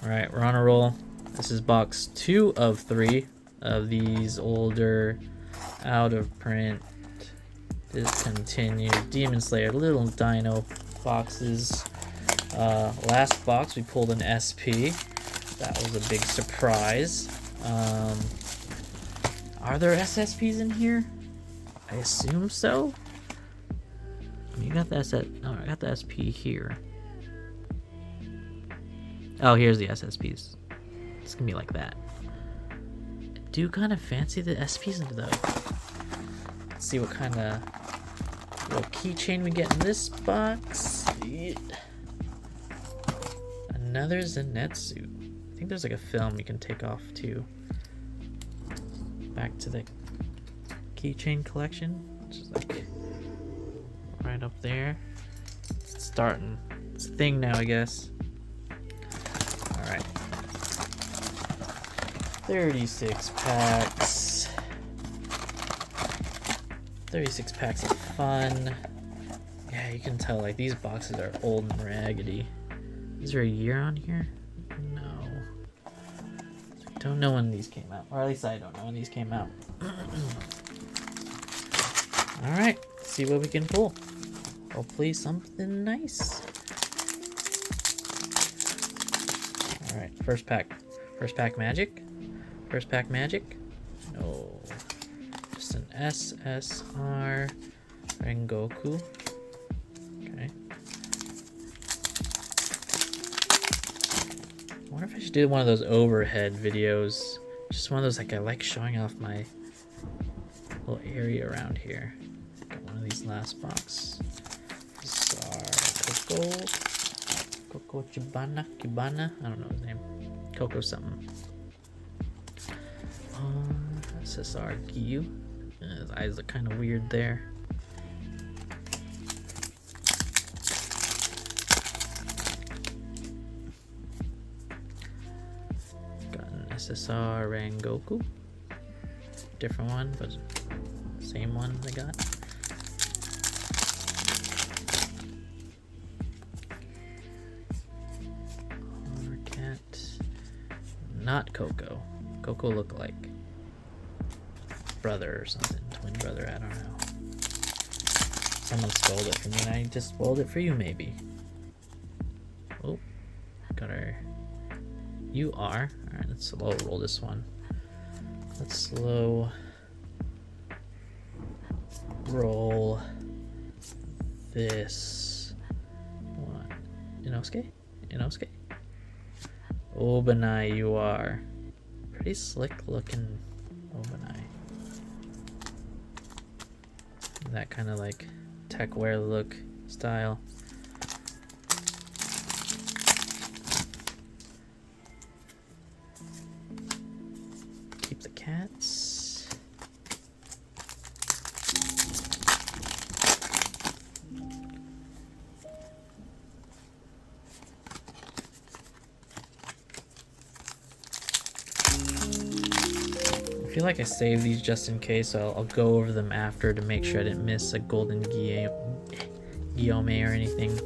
Alright, we're on a roll. This is box 2 of 3 of these older, out of print, discontinued Demon Slayer Little Dino boxes. Last box we pulled an SP. That was a big surprise. Are there SSPs in here? I assume so. You got the no, I got the SP here. Oh, here's the SSPs. It's gonna be like that. I do kind of fancy the SPs though. Let's see what kind of little keychain we get in this box. Another Zenitsu. I think there's like a film you can take off too. Back to the keychain collection, which is like right up there. It's starting. It's a thing now, I guess. Alright. 36 packs. 36 packs of fun. Yeah, you can tell like these boxes are old and raggedy. Is there a year on here? No. I don't know when these came out. Or at least I don't know when these came out. Alright, see what we can pull. Hopefully something nice. Alright, first pack. First pack magic. First pack magic. No. Just an SSR Rengoku. Okay. I wonder if I should do one of those overhead videos. Just one of those like I like showing off my little area around here. Got one of these last box. Coco Cubana. I don't know his name. Coco something. SSR Gyu. His eyes look kind of weird there. Got an SSR Rengoku. Different one, but same one I got. Not Coco. Coco looked like brother or something. Twin brother, I don't know. Someone spoiled it for me and I just spoiled it for you maybe. Oh, got our UR. Alright, let's slow roll this one. Let's slow roll this one. Inosuke? Obanai, you are. Pretty slick looking Obanai. That kind of like tech wear look style. Keep the cats. I feel like I saved these just in case, so I'll go over them after to make sure I didn't miss a golden Guillaume or anything.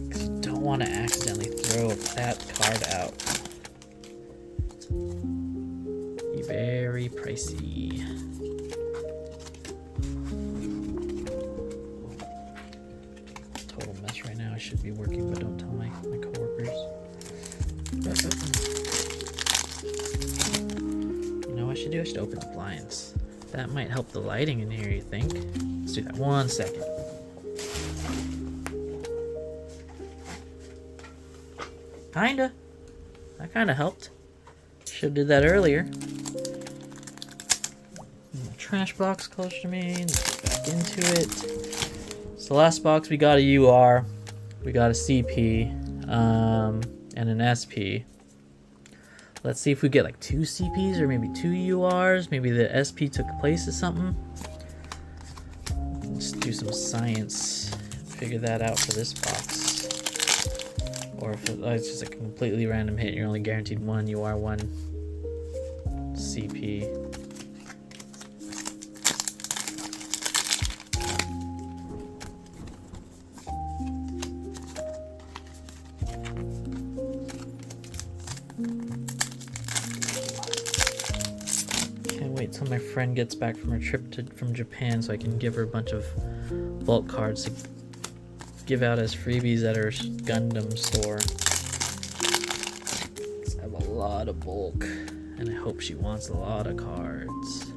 Because you don't want to accidentally throw that card out. Be very pricey. Total mess right now. I should be working, but don't tell my coworkers. I should open the blinds. That might help the lighting in here, you think? Let's do that. 1 second. Kinda. That kinda helped. Should've did that earlier. Trash box closer to me. Let's get back into it. So last box we got a UR. We got a CP. And an SP. Let's see if we get like 2 CPs or maybe 2 URs. Maybe the SP took place of something. Let's do some science. Figure that out for this box. Or if it's just a completely random hit, you're only guaranteed 1 UR, 1 CP. till my friend gets back from her trip from Japan so I can give her a bunch of bulk cards to give out as freebies at her Gundam store. I have a lot of bulk, and I hope she wants a lot of cards.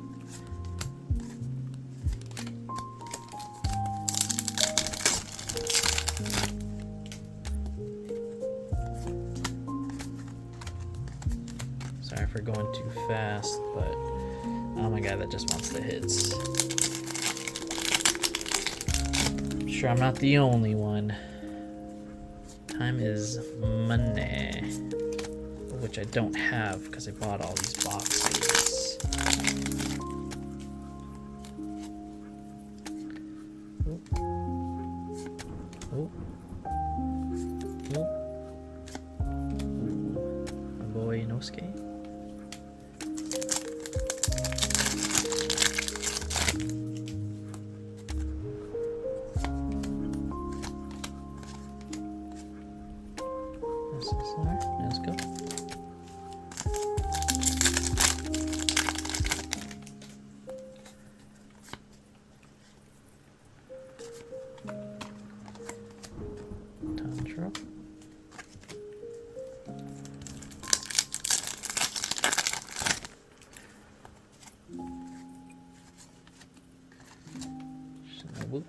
Sorry for going too fast, but oh my god, that just wants the hits. I'm sure I'm not the only one. Time is money, which I don't have because I bought all these boxes. Oh. My boy Inosuke. Let's go. Tanjiro. Shinobu.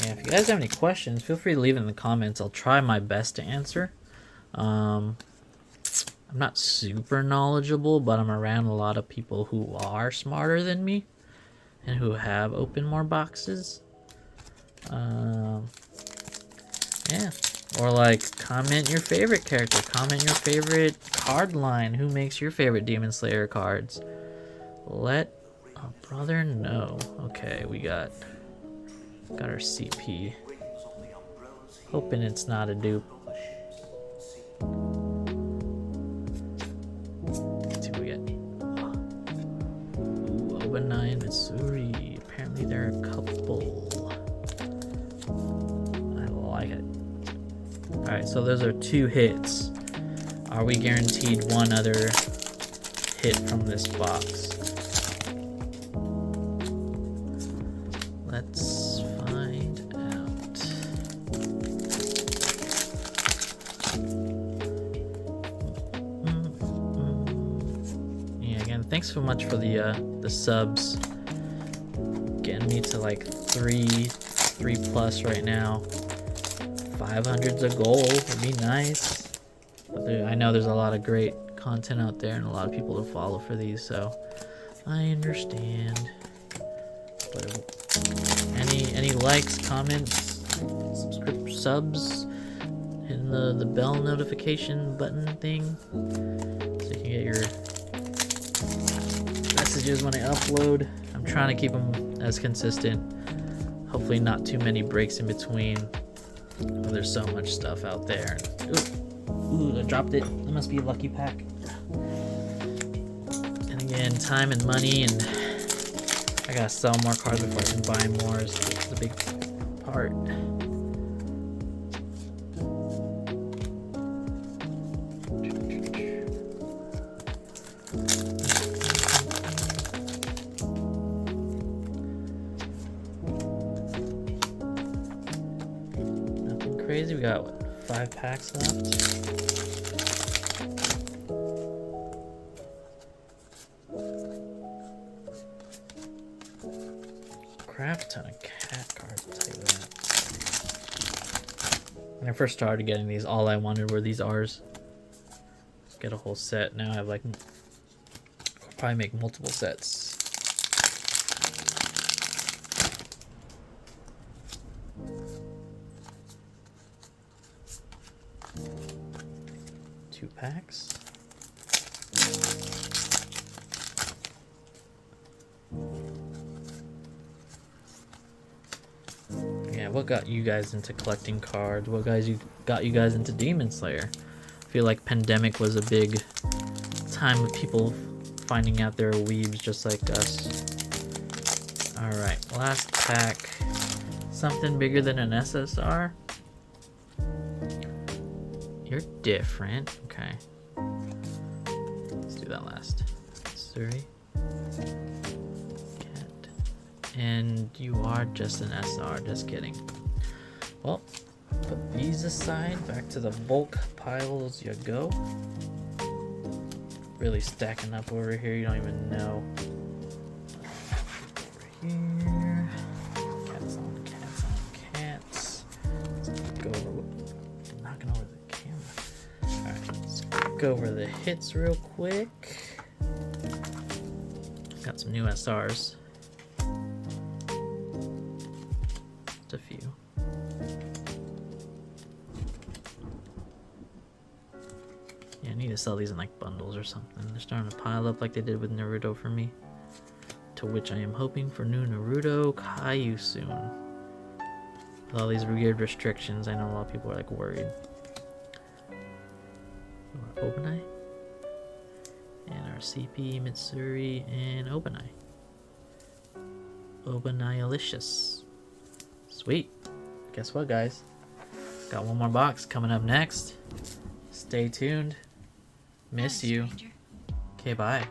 Yeah, if you guys have any questions, feel free to leave it in the comments. I'll try my best to answer. I'm not super knowledgeable, but I'm around a lot of people who are smarter than me and who have opened more boxes. Yeah. Or like, comment your favorite character. Comment your favorite card line. Who makes your favorite Demon Slayer cards? Let a brother know. Okay, we got our CP. Hoping it's not a dupe. Let's see what we get. Ooh, Obanai and Mitsuri. Apparently there are a couple. I like it. Alright, so those are 2 hits. Are we guaranteed one other hit from this box? Let's find out. Yeah, again, thanks so much for the subs. Getting me to like 3 plus right now. 500's a goal, would be nice. But I know there's a lot of great content out there and a lot of people to follow for these, so I understand. But any likes, comments, subs, hitting the bell notification button thing so you can get your messages when I upload. I'm trying to keep them as consistent. Hopefully not too many breaks in between. Oh, there's so much stuff out there. Ooh, I dropped it. It must be a lucky pack. And again, time and money, and I gotta sell more cards before I can buy more is the big part. Nothing crazy. We got, what, 5 packs left? Crap ton of cat cards, I'll tell you that. When I first started getting these, all I wanted were these R's. Get a whole set. Now I have like, I'll probably make multiple sets. Two packs. Yeah, what got you guys into collecting cards? What got you guys into Demon Slayer? I feel like pandemic was a big time of people finding out they're weebs just like us. Alright, last pack. Something bigger than an SSR? You're different. Okay. Let's do that last. Sorry. Cat. And you are just an SR. Just kidding. Well, put these aside. Back to the bulk piles you go. Really stacking up over here. You don't even know. Over here. Cats on cats on cats. Let's go over. Knocking over the camera. Alright, let's go over the hits real quick. Got some new SRs. Just a few. Yeah, I need to sell these in like bundles or something. They're starting to pile up like they did with Naruto for me. To which I am hoping for new Naruto Kaiju soon. With all these weird restrictions, I know a lot of people are like worried. Our Obanai. And our CP, Mitsuri, and Obanai. Obanai-alicious. Sweet. Guess what, guys? Got one more box coming up next. Stay tuned. Miss you. Okay, bye.